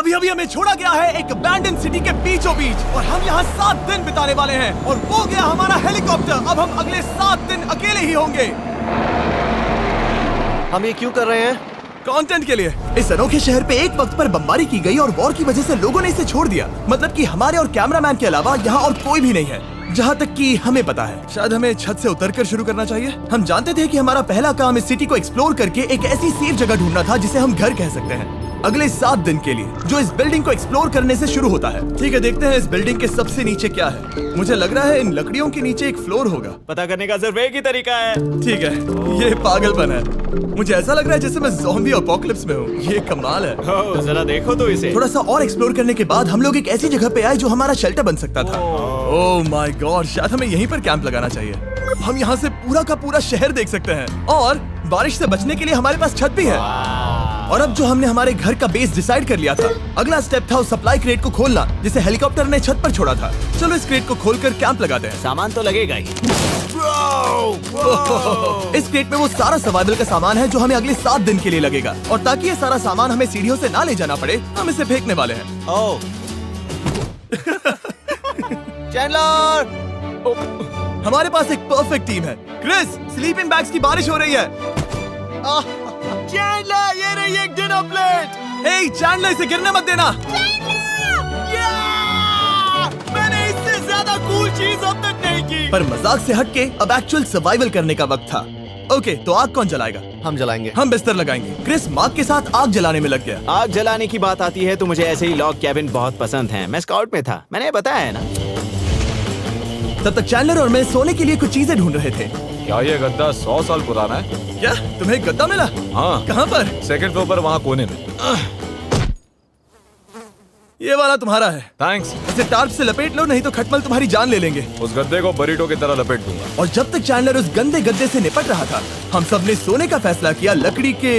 अभी अभी हमें छोड़ा गया है एक अबैंडन सिटी के बीचों बीच और हम यहाँ 7 दिन बिताने वाले हैं और वो गया हमारा हेलीकॉप्टर। अब हम अगले 7 दिन अकेले ही होंगे। हम ये क्यों कर रहे हैं? कंटेंट के लिए। इस अनोखे शहर पे एक वक्त पर बमबारी की गई और वॉर की वजह से लोगों ने इसे छोड़ दिया। मतलब कि हमारे और कैमरामैन के अलावा यहाँ और कोई भी नहीं है, जहाँ तक कि हमें पता है। शायद हमें छत से उतरकर शुरू करना चाहिए। हम जानते थे कि हमारा पहला काम इस सिटी को एक्सप्लोर करके एक ऐसी सेफ जगह ढूंढना था जिसे हम घर कह सकते हैं, अगले 7 दिन के लिए, जो इस बिल्डिंग को एक्सप्लोर करने से शुरू होता है। ठीक है, देखते हैं इस बिल्डिंग के सबसे नीचे क्या है। मुझे लग रहा है इन लकड़ियों के नीचे एक फ्लोर होगा। पता करने का सिर्फ एक ही तरीका है। ठीक है, ये पागलपन है। मुझे ऐसा लग रहा है जैसे मैं ज़ॉम्बी अपोकलिप्स में हूँ। ये कमाल है। ओह, जरा देखो तो इसे। थोड़ा सा और एक्सप्लोर करने के बाद हम लोग एक ऐसी जगह पे आए जो हमारा शेल्टर बन सकता था। ओह माय गॉड, शायद हमें यहीं पर कैंप लगाना चाहिए। हम यहाँ से पूरा का पूरा शहर देख सकते हैं और बारिश से बचने के लिए हमारे पास छत भी है। और अब जो हमने हमारे घर का बेस डिसाइड कर लिया था, अगला स्टेप था उस सप्लाई क्रेट को खोलना जिसे हेलीकॉप्टर ने छत पर छोड़ा था। चलो इस क्रेट को खोलकर कैंप लगाते हैं। सामान तो लगेगा ही। इस क्रेट में वो सारा सर्वाइवल का सामान है जो हमें अगले 7 दिन के लिए लगेगा। और ताकि ये सारा सामान हमें सीढ़ियों से ना ले जाना पड़े, हम इसे फेंकने वाले हैं। ओह, चैंडलर! हमारे पास एक परफेक्ट टीम है। क्रिस, स्लीपिंग बैग्स की बारिश हो रही है। चैंडलर, ये रही एक डिनर प्लेट। हे चैंडलर, इसे गिरने मत देना। मैंने इससे ज्यादा कूल चीज अब तक नहीं की। पर मजाक से हटके अब एक्चुअल सर्वाइवल करने का वक्त था। ओके, तो आग कौन जलाएगा? हम जलाएंगे। हम बिस्तर लगाएंगे। क्रिस मार्क के साथ आग जलाने में लग गया। आग जलाने की बात आती है तो मुझे ऐसे ही लॉग कैबिन बहुत पसंद है। मैं स्काउट में था, मैंने बताया है ना। तब तक चैंडलर और मैं सोने के लिए कुछ चीजें ढूंढ रहे थे। क्या ये गद्दा 100 साल पुराना है? क्या तुम्हें एक गद्दा मिला? हाँ। कहाँ पर? सेकंड फ्लोर पर, वहाँ कोने में। ये वाला तुम्हारा है। थैंक्स। इसे टार्प से लपेट लो, नहीं तो खटमल तुम्हारी जान ले लेंगे। उस गद्दे को बरीटो की तरह लपेट दूंगा। और जब तक चैंडलर उस गंदे गद्दे से निपट रहा था, हम सब ने सोने का फैसला किया लकड़ी के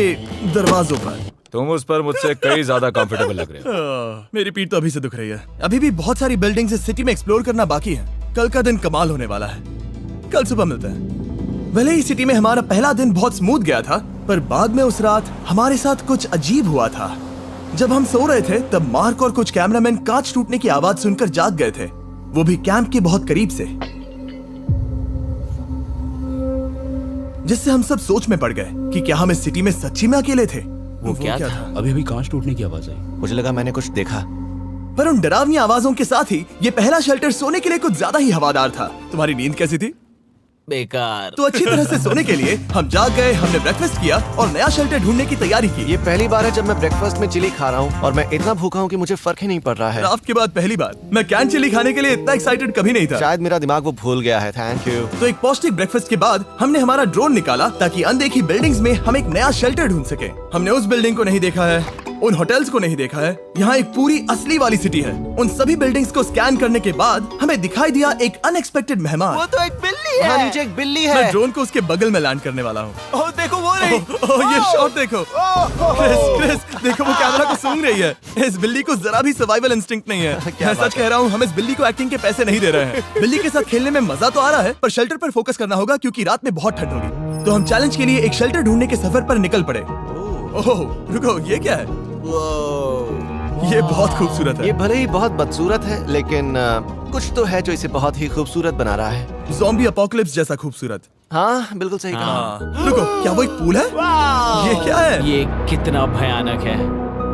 दरवाजों पर। तुम उस पर मुझसे कई ज्यादा कंफर्टेबल लग रहे हो। मेरी पीठ तो अभी से दुख रही है। अभी भी बहुत सारी बिल्डिंग्स इस सिटी में एक्सप्लोर करना बाकी है। कल का दिन कमाल होने वाला है। कल सुबह मिलते हैं। भले ही सिटी में हमारा पहला दिन बहुत स्मूथ गया था, पर बाद में उस रात हमारे साथ कुछ अजीब हुआ था। जब हम सो रहे थे तब मार्क और कुछ कैमरामैन कांच टूटने की आवाज सुनकर जाग गए थे, वो भी कैंप के बहुत करीब से, जिससे हम सब सोच में पड़ गए कि क्या हम इस सिटी में सच्ची में अकेले थे। वो क्या था? अभी अभी कांच टूटने की आवाज आई। मुझे लगा मैंने कुछ देखा। पर उन डरावनी आवाजों के साथ ही ये पहला शेल्टर सोने के लिए कुछ ज्यादा ही हवादार था। तुम्हारी नींद कैसी थी? बेकार। तो अच्छी तरह से सोने के लिए हम जाग गए, हमने ब्रेकफास्ट किया और नया शेल्टर ढूंढने की तैयारी की। ये पहली बार है जब मैं ब्रेकफास्ट में चिली खा रहा हूँ और मैं इतना भूखा हूँ कि मुझे फर्क ही नहीं पड़ रहा है। राफ्ट के बाद पहली बार। मैं कैन चिली खाने के लिए इतना एक्साइटेड कभी नहीं था। शायद मेरा दिमाग वो भूल गया है। Thank you. तो एक पौष्टिक ब्रेकफास्ट के बाद हमने हमारा ड्रोन निकाला ताकि अनदेखी बिल्डिंग्स में हम एक नया शेल्टर ढूंढ सके। हमने उस बिल्डिंग को नहीं देखा है, उन होटल्स को नहीं देखा है। यहाँ एक पूरी असली वाली सिटी है। उन सभी बिल्डिंग्स को स्कैन करने के बाद हमें दिखाई दिया एक अनएक्सपेक्टेड मेहमान। वो तो एक बिल्ली वहाँ है। नीचे एक बिल्ली मैं है। ड्रोन को उसके बगल में लैंड करने वाला हूँ। ओह, देखो वो रही। ये शॉट देखो। क्रिस, देखो वो कैमरा को सूंघ रही है। इस बिल्ली को जरा भी सर्वाइवल इंस्टिंक्ट नहीं है। मैं सच कह रहा हूँ, हम इस बिल्ली को एक्टिंग के पैसे नहीं दे रहे हैं। बिल्ली के साथ खेलने में मजा तो आ रहा है, पर शेल्टर पर फोकस करना होगा क्योंकि रात में बहुत ठंड होगी। तो हम चैलेंज के लिए एक शेल्टर ढूंढने के सफर पर निकल पड़े। ओह रुको, ये क्या है? ये बहुत खूबसूरत है। ये भले ही बहुत बदसूरत है, लेकिन कुछ तो है जो इसे बहुत ही खूबसूरत बना रहा है। ज़ॉम्बी अपोकलिप्स जैसा खूबसूरत। हाँ, बिल्कुल सही कहा। हाँ। रुको, क्या वो एक पूल है? ये क्या है? ये कितना भयानक है।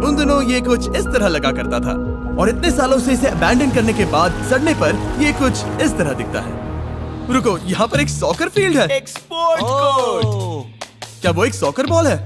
उन दिनों ये कुछ इस तरह लगा करता था और इतने सालों से इसे अबैंडन करने के बाद सड़ने पर ये कुछ इस तरह दिखता है। रुको, यहाँ पर एक सॉकर फील्ड है। एक स्पोर्ट्स कोर्ट। क्या वो एक सॉकर बॉल है?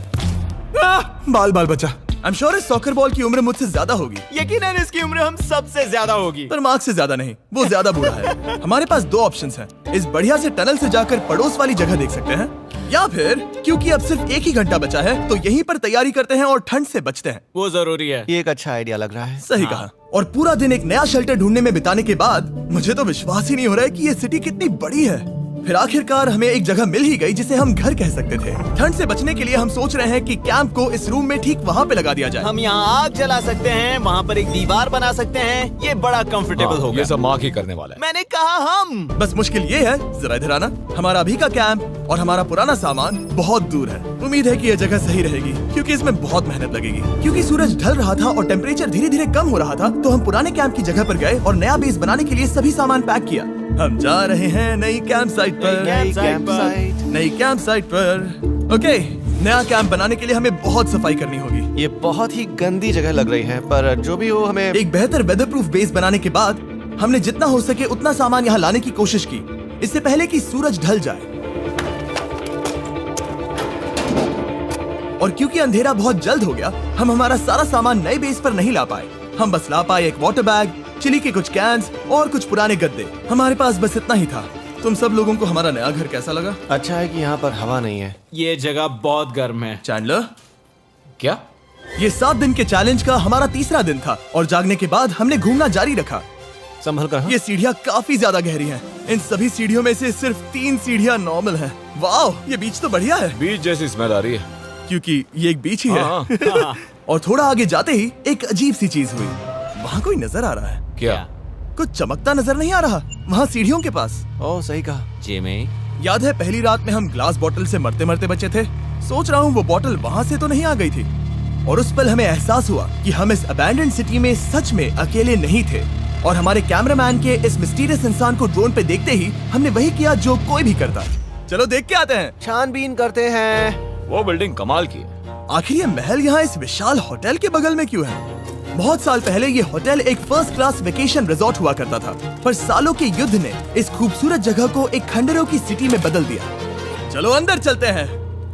बाल बाल बचा। आई एम श्योर इस सॉकर बॉल की उम्र मुझसे ज्यादा होगी। यकीनन इसकी उम्र हम सबसे ज्यादा होगी। पर मार्क से ज्यादा नहीं, वो ज्यादा बुरा है। हमारे पास 2 ऑप्शंस हैं। इस बढ़िया से टनल से जाकर पड़ोस वाली जगह देख सकते हैं, या फिर क्योंकि अब सिर्फ 1 ही घंटा बचा है तो यहीं पर तैयारी करते हैं और ठंड से बचते हैं। वो जरूरी है। ये एक अच्छा आइडिया लग रहा है। सही कहा। और पूरा दिन एक नया शेल्टर ढूंढने में बिताने के बाद मुझे तो विश्वास ही नहीं हो रहा है कि ये सिटी कितनी बड़ी है। फिर आखिरकार हमें एक जगह मिल ही गई जिसे हम घर कह सकते थे। ठंड से बचने के लिए हम सोच रहे हैं कि कैंप को इस रूम में ठीक वहाँ पे लगा दिया जाए। हम यहाँ आग जला सकते हैं, वहाँ पर एक दीवार बना सकते हैं। ये बड़ा कंफर्टेबल होगा। ये सब मार्क ही करने वाला है। मैंने कहा हम। बस मुश्किल ये है, जरा इधर आना, हमारा अभी का कैंप और हमारा पुराना सामान बहुत दूर है। उम्मीद है कि यह जगह सही रहेगी क्योंकि इसमें बहुत मेहनत लगेगी। क्योंकि सूरज ढल रहा था और टेम्परेचर धीरे धीरे कम हो रहा था, तो हम पुराने कैंप की जगह पर गए और नया बेस बनाने के लिए सभी सामान पैक किया। हम जा रहे हैं नई कैंप साइट पर। नई कैंप साइट पर। ओके, नया कैंप बनाने के लिए हमें बहुत सफाई करनी होगी। ये बहुत ही गंदी जगह लग रही है, पर जो भी हो, हमें एक बेहतर वेदर प्रूफ बेस बनाने के बाद हमने जितना हो सके उतना सामान यहाँ लाने की कोशिश की, इससे पहले कि सूरज ढल जाए। और क्योंकि अंधेरा बहुत जल्द हो गया, हम हमारा सारा सामान नए बेस पर नहीं ला पाए। हम बस ला पाए एक वाटर बैग, चिली के कुछ कैंस और कुछ पुराने गद्दे। हमारे पास बस इतना ही था। तुम सब लोगों को हमारा नया घर कैसा लगा? अच्छा है कि यहाँ पर हवा नहीं है। ये जगह बहुत गर्म है। चैंडलर, क्या? ये 7 दिन के चैलेंज का हमारा तीसरा दिन था और जागने के बाद हमने घूमना जारी रखा। संभल कर। ये सीढ़ियाँ काफी ज्यादा गहरी हैं। इन सभी सीढ़ियों में से सिर्फ 3 सीढ़ियाँ नॉर्मल हैं। वाह, ये बीच तो बढ़िया है। बीच जैसी स्मेल आ रही है। क्योंकि ये एक बीच ही है। हाँ। और थोड़ा आगे जाते ही एक अजीब सी चीज हुई। वहाँ कोई नजर आ रहा है। क्या? कुछ चमकता नजर नहीं आ रहा वहाँ सीढ़ियों के पास। ओह, सही कहा। जिमी, याद है पहली रात में हम ग्लास बॉटल से मरते मरते बचे थे? सोच रहा हूँ वो बॉटल वहाँ से तो नहीं आ गई थी। और उस पल हमें एहसास हुआ कि हम इस अबैंडन्ड सिटी में सच में अकेले नहीं थे। और हमारे कैमरामैन के इस मिस्टीरियस इंसान को ड्रोन पे देखते ही हमने वही किया जो कोई भी करता। चलो देख के आते हैं। छानबीन करते हैं। वो बिल्डिंग कमाल की है। आखिर ये महल यहाँ इस विशाल होटल के बगल में क्यों है? बहुत साल पहले ये होटल एक फर्स्ट क्लास वेकेशन रिजॉर्ट हुआ करता था, पर सालों के युद्ध ने इस खूबसूरत जगह को एक खंडरों की सिटी में बदल दिया। चलो अंदर चलते हैं।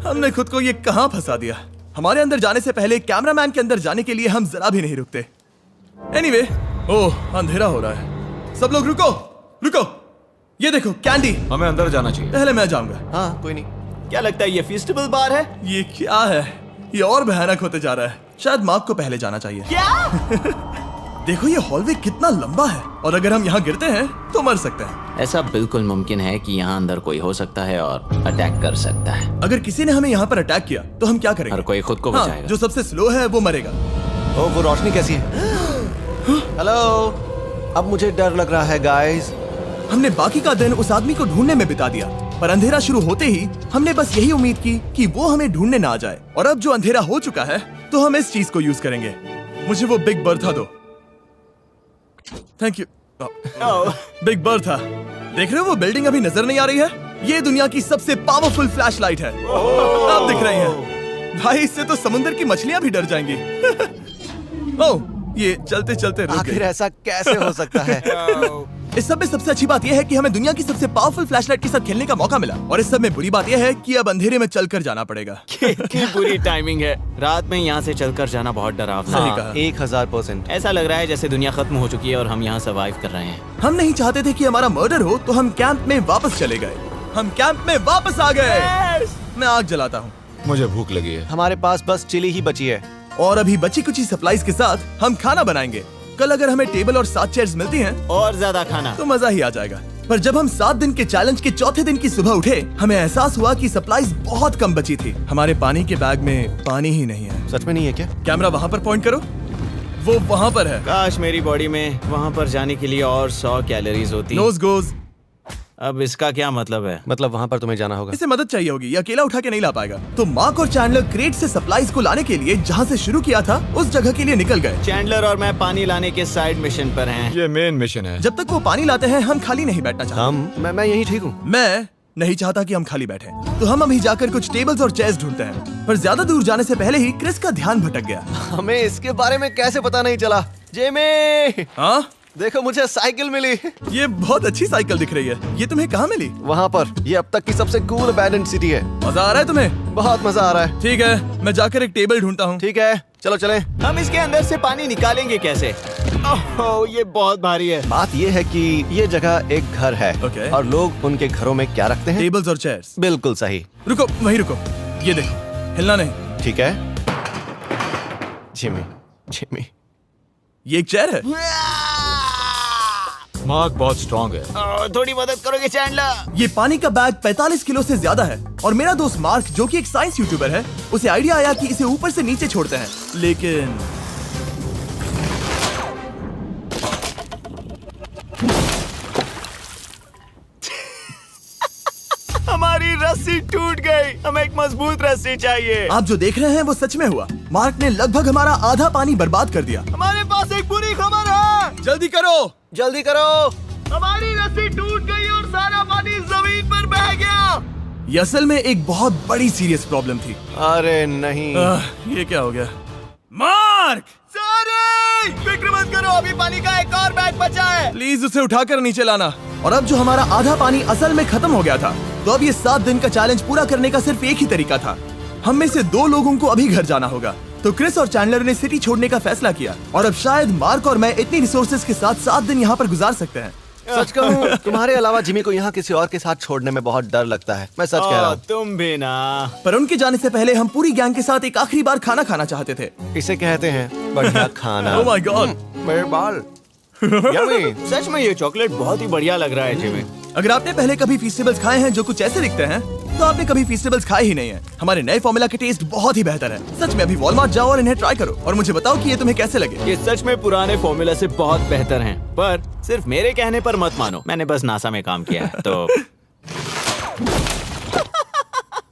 हमने खुद को ये कहाँ फंसा दिया। हमारे अंदर जाने से पहले कैमरामैन के अंदर जाने के लिए हम जरा भी नहीं रुकते। एनीवे, ओह अंधेरा हो रहा है। सब लोग रुको, रुको। ये देखो कैंडी। हमें अंदर जाना चाहिए। पहले मैं जाऊंगा। हाँ, कोई नहीं। क्या लगता है ये फेस्टिवल बार है? ये क्या है? ये और भयानक होते जा रहा है। शायद मार्क को पहले जाना चाहिए। क्या? देखो ये हॉलवे कितना लंबा है और अगर हम यहाँ गिरते हैं तो मर सकते हैं। ऐसा बिल्कुल मुमकिन है कि यहाँ अंदर कोई हो सकता है और अटैक कर सकता है। अगर किसी ने हमें यहाँ पर अटैक किया तो हम क्या करेंगे? हर कोई खुद को हाँ, बचाएगा। जो सबसे स्लो है वो मरेगा। ओह, वो रोशनी कैसी है? हेलो, अब मुझे डर लग रहा है गाइस। हमने बाकी का दिन उस आदमी को ढूंढने में बिता दिया, पर अंधेरा शुरू होते ही हमने बस यही उम्मीद की कि वो हमें ढूंढने ना आ जाए। और अब जो अंधेरा हो चुका है तो हम इस चीज को यूज करेंगे। मुझे वो बिग बर्था दो। Thank you. Big Bertha. देख रहे हो वो बिल्डिंग अभी नजर नहीं आ रही है? ये दुनिया की सबसे पावरफुल फ्लैशलाइट है। अब दिख रही है। भाई इससे तो समुद्र की मछलियां भी डर जाएंगी। ओह, ये चलते चलते रुक आखिर गई। ऐसा कैसे हो सकता है? इस सब में सबसे अच्छी बात यह है कि हमें दुनिया की सबसे पावरफुल फ्लैशलाइट के साथ खेलने का मौका मिला। और इस सब में बुरी बात यह है कि अब अंधेरे में चलकर जाना पड़ेगा। कितनी बुरी टाइमिंग है। रात में यहाँ से चलकर जाना बहुत डरावना सही है। कहा। 1000%। ऐसा लग रहा है जैसे दुनिया खत्म हो चुकी है और हम यहाँ सर्वाइव कर रहे हैं। हम नहीं चाहते थे कि हमारा मर्डर हो, तो हम कैंप में वापस चले गए। हम कैंप में वापस आ गए। मैं आग जलाता हूँ। मुझे भूख लगी है। हमारे पास बस चिली ही बची है। और अभी बची कुची सप्लाईज के साथ हम खाना बनाएंगे। कल अगर हमें टेबल और 7 चेयर्स मिलती हैं और ज्यादा खाना तो मजा ही आ जाएगा। पर जब हम 7 दिन के चैलेंज के चौथे दिन की सुबह उठे, हमें एहसास हुआ कि सप्लाईज बहुत कम बची थी। हमारे पानी के बैग में पानी ही नहीं है। सच में नहीं है क्या? कैमरा वहाँ पर पॉइंट करो। वो वहाँ पर है। काश मेरी बॉडी में वहाँ पर जाने के लिए और 100 कैलोरीज होती। Nose goes. अब इसका क्या मतलब है? मतलब वहाँ पर तुम्हें जाना होगा। इसे मदद चाहिए होगी, ये अकेला उठा के नहीं ला पाएगा। तो मार्क और चैंडलर क्रेट से सप्लाईज को लाने के लिए जहाँ से शुरू किया था उस जगह के लिए निकल गए। चैंडलर और मैं पानी लाने के साइड मिशन पर हैं। ये मेन मिशन है। जब तक वो पानी लाते हैं हम खाली नहीं बैठना चाहते। मैं यही ठीक हूँ। मैं नहीं चाहता कि हम खाली बैठे, तो हम अभी जाकर कुछ टेबल्स और चेयर्स ढूंढते हैं। पर ज्यादा दूर जाने से पहले ही क्रिस का ध्यान भटक गया। हमें इसके बारे में कैसे पता नहीं चला? जेमी, हाँ, देखो मुझे साइकिल मिली। ये बहुत अच्छी साइकिल दिख रही है। ये तुम्हें कहाँ मिली? वहाँ पर। ये अब तक की सबसे कूल अबैंडन्ड सिटी है। मजा आ रहा है तुम्हें? बहुत मजा आ रहा है। ठीक है, मैं जाकर एक टेबल ढूंढता हूँ। ठीक है, चलो चलें। हम इसके अंदर से पानी निकालेंगे कैसे? ओह, ये बहुत भारी है। बात ये है कि ये जगह एक घर है। Okay. और लोग उनके घरों में क्या रखते हैं? टेबल्स और चेयर्स। बिल्कुल सही। रुको, वहीं रुको। ये देखो, हिलना नहीं। ठीक है। Jimmy, Jimmy. ये एक चेयर है। मार्क बहुत स्ट्रांग है। थोड़ी मदद करोगे चैंडलर? ये पानी का बैग 45 किलो से ज्यादा है और मेरा दोस्त मार्क जो कि एक साइंस यूट्यूबर है, उसे आइडिया आया कि इसे ऊपर से नीचे छोड़ते हैं, लेकिन हमारी रस्सी टूट गई। हमें एक मजबूत रस्सी चाहिए। आप जो देख रहे हैं वो सच में हुआ। मार्क ने लगभग हमारा आधा पानी बर्बाद कर दिया। हमारे पास एक बुरी खबर है। जल्दी करो। जल्दी करो। हमारी रस्सी टूट गई और सारा पानी जमीन पर बह गया। ये असल में एक बहुत बड़ी सीरियस प्रॉब्लम थी। अरे नहीं। ये क्या हो गया? मार्क, सॉरी, फिक्र मत करो, अभी पानी का एक और बैग बचा है। प्लीज उसे उठाकर नीचे लाना। और अब जो हमारा आधा पानी असल में खत्म हो गया था, तो अब ये 7 दिन का चैलेंज पूरा करने का सिर्फ एक ही तरीका था। हम में से 2 लोगों को अभी घर जाना होगा। तो क्रिस और चैंडलर ने सिटी छोड़ने का फैसला किया और अब शायद मार्क और मैं इतनी रिसोर्सेज के साथ 7 दिन यहाँ पर गुजार सकते हैं। सच कहूँ, तुम्हारे अलावा जिमी को यहाँ किसी और के साथ छोड़ने में बहुत डर लगता है। मैं सच कह रहा हूँ। तुम भी ना। पर उनके जाने से पहले हम पूरी गैंग के साथ एक आखिरी बार खाना खाना चाहते थे। इसे कहते हैं बढ़िया खाना। ओह माय गॉड, मेरे बाल। यम्मी। सच में ये चॉकलेट बहुत ही बढ़िया लग रहा है जिमी। अगर आपने पहले कभी फीस्टेबल्स खाए हैं जो कुछ ऐसे दिखते हैं, तो आपने कभी फीस्टेबल्स खाए ही नहीं है। हमारे नए फॉर्मूला के टेस्ट बहुत ही बेहतर है। सच में अभी वॉलमार्ट जाओ और इन्हें ट्राई करो और मुझे बताओ कि ये तुम्हें कैसे लगे। ये सच में पुराने फॉर्मूला से बहुत बेहतर हैं, पर सिर्फ मेरे कहने पर मत मानो। मैंने बस नासा में काम किया है तो।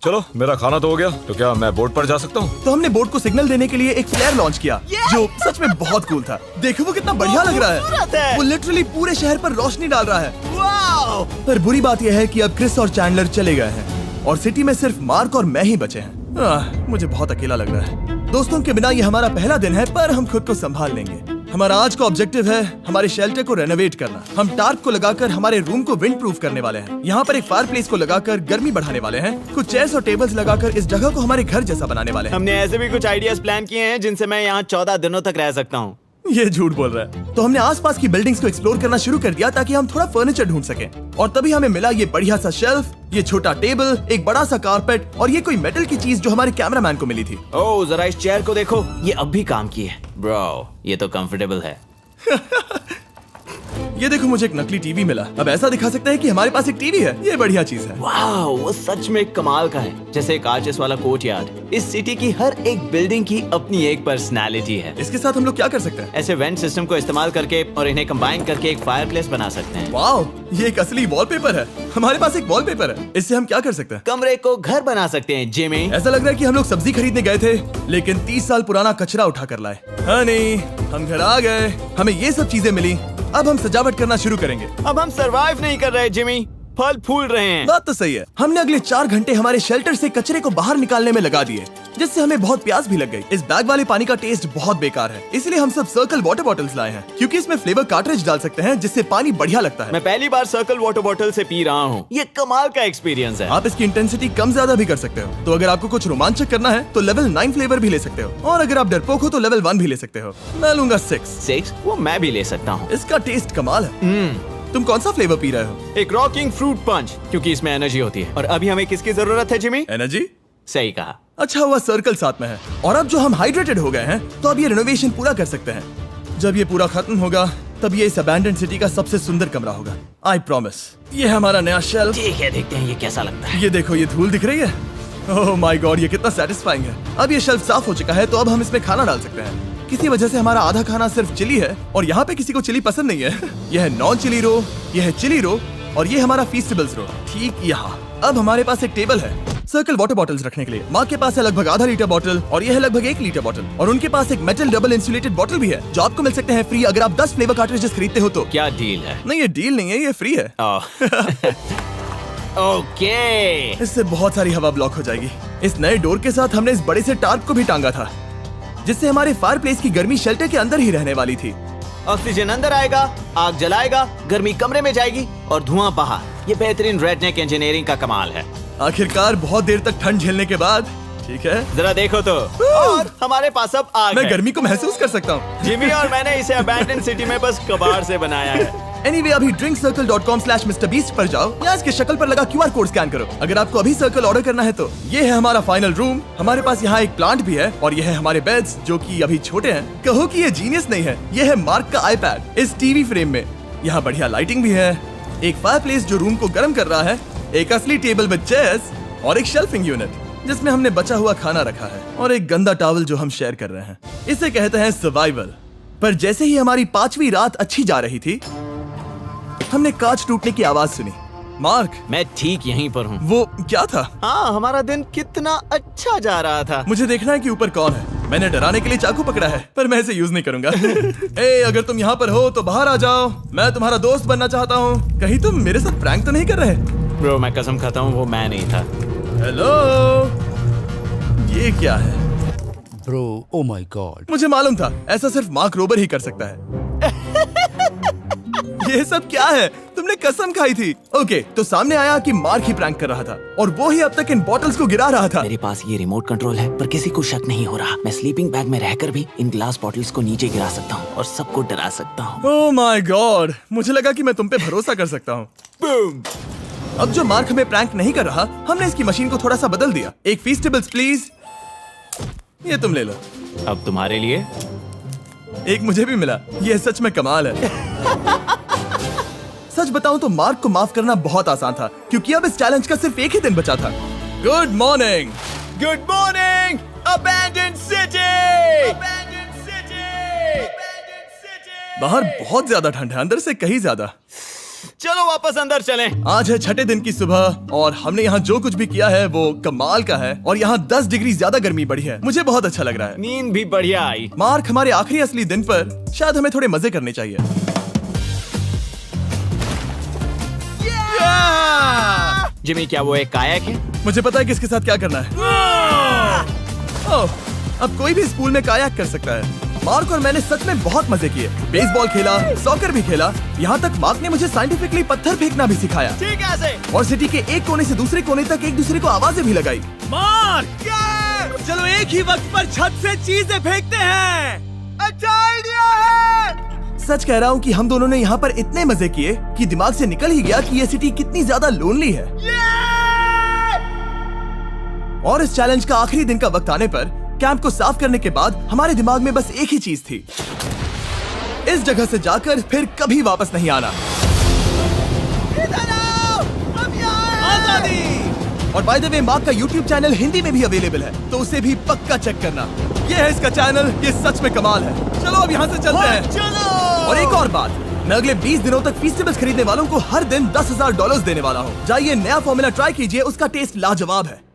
चलो, मेरा खाना तो हो गया, तो क्या मैं बोट पर जा सकता हूँ? तो हमने बोट को सिग्नल देने के लिए एक फ्लेयर लॉन्च किया, जो सच में बहुत कूल था। देखो वो कितना बढ़िया लग रहा खूबसूरत है। है। वो लिटरली पूरे शहर पर रोशनी डाल रहा है। वाओ! पर बुरी बात यह है कि अब क्रिस और चैंडलर चले गए हैं और सिटी में सिर्फ मार्क और मैं ही बचे हैं। मुझे बहुत अकेला लग रहा है। दोस्तों के बिना ये हमारा पहला दिन है, पर हम खुद को संभाल लेंगे। हमारा आज का ऑब्जेक्टिव है हमारे शेल्टर को रेनोवेट करना। हम टार्प को लगाकर हमारे रूम को विंड प्रूफ करने वाले हैं। यहाँ पर एक फायरप्लेस को लगाकर गर्मी बढ़ाने वाले हैं। कुछ चेयर्स और टेबल्स लगाकर इस जगह को हमारे घर जैसा बनाने वाले हैं। हमने ऐसे भी कुछ आइडियाज प्लान किए हैं जिनसे मैं यहाँ 14 दिनों तक रह सकता हूँ। ये झूठ बोल रहा है। तो हमने आसपास की बिल्डिंग्स को एक्सप्लोर करना शुरू कर दिया ताकि हम थोड़ा फर्नीचर ढूंढ सकें। और तभी हमें मिला ये बढ़िया सा शेल्फ, ये छोटा टेबल, एक बड़ा सा कारपेट और ये कोई मेटल की चीज जो हमारे कैमरामैन को मिली थी। ओह, जरा इस चेयर को देखो, ये अब भी काम की है। ब्रो, ये तो कंफर्टेबल है। ये देखो, मुझे एक नकली टीवी मिला। अब ऐसा दिखा सकते हैं कि हमारे पास एक टीवी है। ये बढ़िया चीज है। वाह, वो सच में कमाल का है। जैसे एक आर्चेस वाला कोर्टयार्ड। इस सिटी की हर एक बिल्डिंग की अपनी एक पर्सनालिटी है। इसके साथ हम लोग क्या कर सकते हैं? ऐसे वेंट सिस्टम को इस्तेमाल करके और इन्हें कंबाइन करके एक फायरप्लेस बना सकते हैं। वाओ, ये एक असली वॉलपेपर है। हमारे पास एक वॉलपेपर है। इससे हम क्या कर सकते हैं? कमरे को घर बना सकते हैं जिमी। ऐसा लग रहा है कि हम लोग सब्जी खरीदने गए थे, लेकिन 30 साल पुराना कचरा उठा कर लाए। हाँ नहीं, हम घर आ गए, हमें ये सब चीजें मिली। अब हम सजावट करना शुरू करेंगे। अब हम सरवाइव नहीं कर रहे जिमी, फल फूल रहे हैं। बात तो सही है। हमने अगले 4 घंटे हमारे शेल्टर से कचरे को बाहर निकालने में लगा दिए, जिससे हमें बहुत प्यास भी लग गई। इस बैग वाले पानी का टेस्ट बहुत बेकार है, इसलिए हम सब सर्कल वाटर बॉटल्स लाए हैं, क्योंकि इसमें फ्लेवर कार्ट्रिज डाल सकते हैं जिससे पानी बढ़िया लगता है। मैं पहली बार सर्कल वाटर बॉटल से पी रहा हूँ। ये कमाल का एक्सपीरियंस है। आप इसकी इंटेंसिटी कम ज्यादा भी कर सकते हो। तो अगर आपको कुछ रोमांचक करना है तो लेवल 9 फ्लेवर भी ले सकते हो, और अगर आप डरपोक हो तो लेवल 1 भी ले सकते हो। मैं लूंगा 6। वो मैं भी ले सकता हूँ। इसका टेस्ट कमाल है। तुम कौन सा फ्लेवर पी रहे हो? एक रॉकिंग फ्रूट पंच, क्योंकि इसमें एनर्जी होती है। और अभी हमें किसकी जरूरत है जिमी? एनर्जी? सही कहा। अच्छा हुआ सर्कल साथ में है। और अब जो हम हाइड्रेटेड हो गए हैं, तो अब ये रिनोवेशन पूरा कर सकते हैं। जब ये पूरा खत्म होगा, तब ये इस अबैंडन्ड सिटी का सबसे सुंदर कमरा होगा। I promise. ये है हमारा नया शेल्फ। ठीक है, देखते हैं ये कैसा लगता है। ये देखो, ये धूल दिख रही है। ओह माय गॉड, ये कितना सेटिस्फाइंग है। अब ये शेल्फ साफ हो चुका है, तो अब हम इसमें खाना डाल सकते हैं। किसी वजह से हमारा आधा खाना सिर्फ चिली है, और यहाँ पे किसी को चिली पसंद नहीं है। यह है नॉन चिली रो, यह है चिली रो, और ये हमारा फीस्टेबल्स रो ठीक यहाँ। अब हमारे पास एक टेबल है सर्कल वाटर बॉटल्स रखने के लिए। माँ के पास है लगभग आधा लीटर बॉटल, और यह है लगभग 1 लीटर बॉटल, और उनके पास एक मेटल डबल इंसुलेटेड बॉटल भी है, जो आपको मिल सकते हैं फ्री अगर आप 10 फ्लेवर कार्ट्रिजेस खरीदते हो तो। क्या डील है? नहीं, ये डील नहीं है, ये फ्री है। ओके। इससे बहुत सारी हवा ब्लॉक हो जाएगी। इस नए डोर के साथ हमने इस बड़े से टार्प को भी टांगा था, जिससे हमारे फायरप्लेस की गर्मी शेल्टर के अंदर ही रहने वाली थी। ऑक्सीजन अंदर आएगा, आग जलाएगा, गर्मी कमरे में जाएगी और धुआं बाहर। ये बेहतरीन रेडनेक इंजीनियरिंग का कमाल है। आखिरकार बहुत देर तक ठंड झेलने के बाद, ठीक है, जरा देखो तो, और हमारे पास अब आग मैं है। गर्मी को महसूस कर सकता हूँ। जिमी और मैंने इसे अबैंडन सिटी में बस कबाड़ से बनाया है। Anyway, अभी drinkcircle.com/MrBeast पर जाओ या इसके शक्ल पर लगा QR कोड स्कैन करो। अगर आपको अभी सर्कल ऑर्डर करना है तो ये है हमारा फाइनल रूम। हमारे पास यहाँ एक प्लांट भी है, और ये है हमारे बेड्स जो कि अभी छोटे हैं। कहो कि ये जीनियस नहीं है, ये है मार्क का iPad इस टीवी फ्रेम में। यहाँ बढ़िया लाइटिंग भी है, एक फायरप्लेस जो रूम को गर्म कर रहा है, एक असली टेबल विद चेयर्स और एक शेल्फिंग यूनिट जिसमें हमने बचा हुआ खाना रखा है और एक गंदा टॉवल जो हम शेयर कर रहे हैं। इसे कहते हैं सर्वाइवल। पर जैसे ही हमारी 5वीं रात अच्छी जा रही थी, हमने कांच टूटने की आवाज सुनी। मार्क, मैं ठीक यहीं पर हूँ। वो क्या था? हाँ, हमारा दिन कितना अच्छा जा रहा था। मुझे देखना है कि ऊपर कौन है। मैंने डराने के लिए चाकू पकड़ा है, पर मैं इसे यूज नहीं करूंगा। ए, अगर तुम यहाँ पर हो तो बाहर आ जाओ, मैं तुम्हारा दोस्त बनना चाहता हूँ। कहीं तुम मेरे साथ प्रैंक तो नहीं कर रहे? ब्रो, मैं कसम खाता हूँ वो मैं नहीं था। हेलो, ये क्या है? Bro, oh my God. मुझे मालूम था ऐसा सिर्फ मार्क रोबर ही कर सकता है। ये सब क्या है? तुमने कसम खाई थी। ओके, तो सामने आया कि मार्क ही प्रैंक कर रहा था और वो ही अब तक इन बॉटल्स को गिरा रहा था। मेरे पास ये रिमोट कंट्रोल है, पर किसी को शक नहीं हो रहा। मैं स्लीपिंग बैग में रहकर भी इन ग्लास बॉटल्स को नीचे गिरा सकता हूँ और सबको डरा सकता हूँ। ओह माय गॉड, मुझे लगा कि मैं तुम पे भरोसा कर सकता हूँ। अब जो मार्क हमें प्रैंक नहीं कर रहा, हमने इसकी मशीन को थोड़ा सा बदल दिया। एक फीस्टेबल्स प्लीज, ये तुम ले लो। अब तुम्हारे लिए एक मुझे भी मिला। ये सच में कमाल है। सच बताऊं तो मार्क को माफ करना बहुत आसान था, क्योंकि अब इस चैलेंज का सिर्फ एक ही दिन बचा था। Good morning, good morning, abandoned city. बाहर बहुत ज्यादा ठंड है, अंदर से कहीं ज्यादा। चलो वापस अंदर चलें। आज है 6ठे दिन की सुबह और हमने यहाँ जो कुछ भी किया है वो कमाल का है और यहाँ 10 डिग्री ज्यादा गर्मी बढ़ी है। मुझे बहुत अच्छा लग रहा है। नींद भी बढ़िया आई। मार्क, हमारे आखिरी असली दिन पर शायद हमें थोड़े मजे करने चाहिए। जिमी, क्या वो एक कायाक है? मुझे पता है किसके साथ क्या करना है। ओह, अब कोई भी इस पूल में कायाक कर सकता है। मार्क और मैंने सच में बहुत मजे किए। बेसबॉल खेला, सॉकर भी खेला, यहाँ तक मार्क ने मुझे साइंटिफिकली पत्थर फेंकना भी सिखाया। ठीक है। और सिटी के एक कोने से दूसरे कोने तक एक दूसरे को आवाजें भी लगाई। मार्क, चलो एक ही वक्त पर छत से चीजें फेंकते हैं। अच्छा आइडिया है। सच कह रहा हूँ कि हम दोनों ने यहाँ पर इतने मजे किए कि दिमाग से निकल ही गया कि ये सिटी कितनी ज्यादा लोनली है। और इस चैलेंज का आखिरी दिन का वक्त आने पर कैंप को साफ करने के बाद हमारे दिमाग में बस एक ही चीज थी, इस जगह से जाकर फिर कभी वापस नहीं आना। आजादी! और बाय द वे, मार्क का YouTube चैनल हिंदी में भी अवेलेबल है, तो उसे भी पक्का चेक करना। ये है इसका चैनल, ये सच में कमाल है। चलो अब यहाँ से चलते हैं। चलो। और एक और बात, मैं अगले 20 दिनों तक फीस्टेबल्स खरीदने वालों को हर दिन $10,000 देने वाला हूँ। जाइए, नया फॉर्मूला ट्राई कीजिए, उसका टेस्ट लाजवाब है।